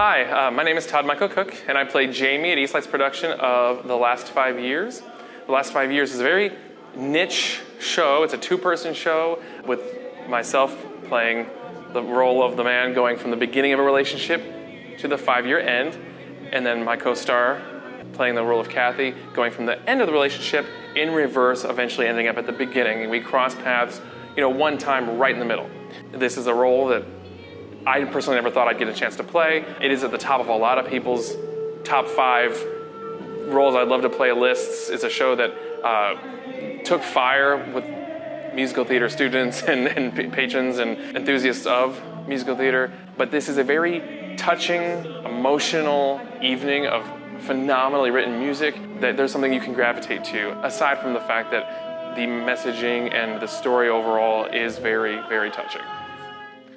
Hi, my name is Todd Michael Cook, and I play Jamie at Eastlight's production of The Last 5 Years. The Last 5 Years is a very niche show. It's a two-person show with myself playing the role of the man going from the beginning of a relationship to the 5-year end, and then my co-star playing the role of Kathy going from the end of the relationship in reverse, eventually ending up at the beginning. And we cross paths, one time right in the middle. This is a role that I personally never thought I'd get a chance to play. It is at the top of a lot of people's top 5 roles I'd love to play lists. It's a show that took fire with musical theater students and patrons and enthusiasts of musical theater. But this is a very touching, emotional evening of phenomenally written music that there's something you can gravitate to, aside from the fact that the messaging and the story overall is very, very touching.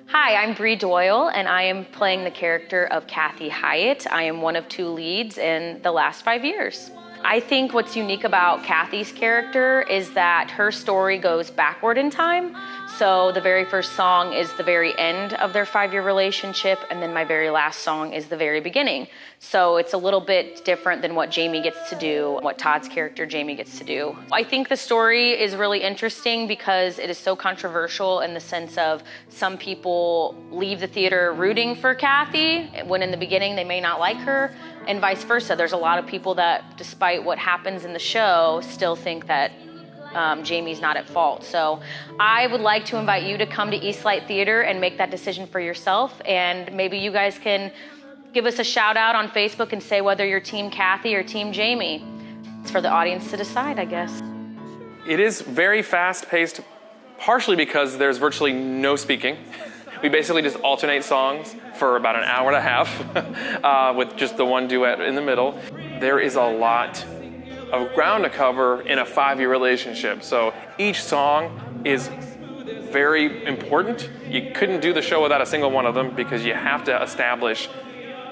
Hi, I'm Bree Doyle, and I am playing the character of Kathy Hyatt. I am one of 2 leads in The Last 5 Years. I think what's unique about Kathy's character is that her story goes backward in time. So the very first song is the very end of their 5-year relationship, and then my very last song is the very beginning. So it's a little bit different than what Jamie gets to do, what Todd's character Jamie gets to do. I think the story is really interesting because it is so controversial in the sense of some people leave the theater rooting for Kathy when in the beginning they may not like her, and vice versa. There's a lot of people that, despite what happens in the show, still think that Jamie's not at fault. So I would like to invite you to come to Eastlight Theater and make that decision for yourself. And maybe you guys can give us a shout out on Facebook and say whether you're Team Kathy or Team Jamie. It's for the audience to decide, I guess. It is very fast-paced, partially because there's virtually no speaking. We basically just alternate songs for about an hour and a half with just the one duet in the middle. There is a lot of ground to cover in a 5-year relationship. So each song is very important. You couldn't do the show without a single one of them because you have to establish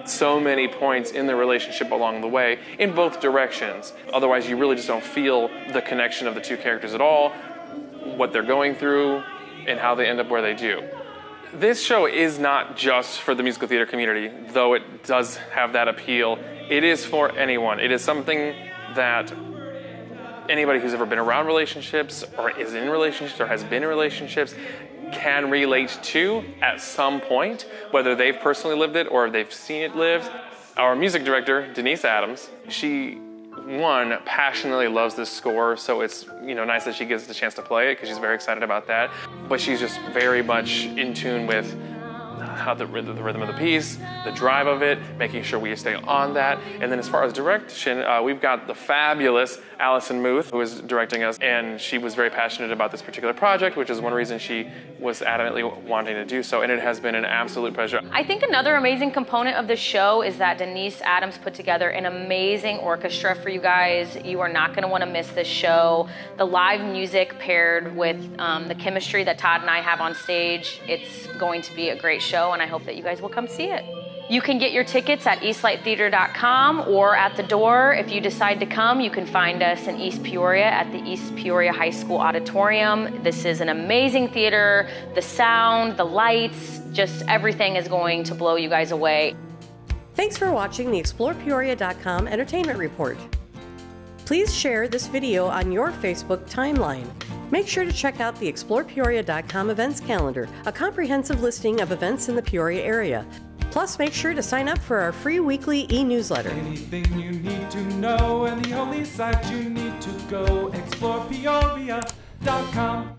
so many points in the relationship along the way in both directions. Otherwise, you really just don't feel the connection of the 2 characters at all, what they're going through, and how they end up where they do. This show is not just for the musical theater community, though it does have that appeal. It is for anyone. It is something that anybody who's ever been around relationships or is in relationships or has been in relationships can relate to at some point, whether they've personally lived it or they've seen it lived. Our music director, Denise Adams, she passionately loves this score, so it's nice that she gets the chance to play it because she's very excited about that. But she's just very much in tune with how the rhythm of the piece, the drive of it, making sure we stay on that. And then as far as direction, we've got the fabulous Allison Muth, who is directing us, and she was very passionate about this particular project, which is one reason she was adamantly wanting to do so, and it has been an absolute pleasure. I think another amazing component of the show is that Denise Adams put together an amazing orchestra for you guys. You are not going to want to miss this show. The live music paired with the chemistry that Todd and I have on stage, it's going to be a great show, and I hope that you guys will come see it. You can get your tickets at EastlightTheater.com or at the door. If you decide to come, you can find us in East Peoria at the East Peoria High School Auditorium. This is an amazing theater. The sound, the lights, just everything is going to blow you guys away. Thanks for watching the ExplorePeoria.com Entertainment Report. Please share this video on your Facebook timeline. Make sure to check out the ExplorePeoria.com events calendar, a comprehensive listing of events in the Peoria area. Plus, make sure to sign up for our free weekly e-newsletter. Anything you need to know, and the only site you need to go, ExplorePeoria.com.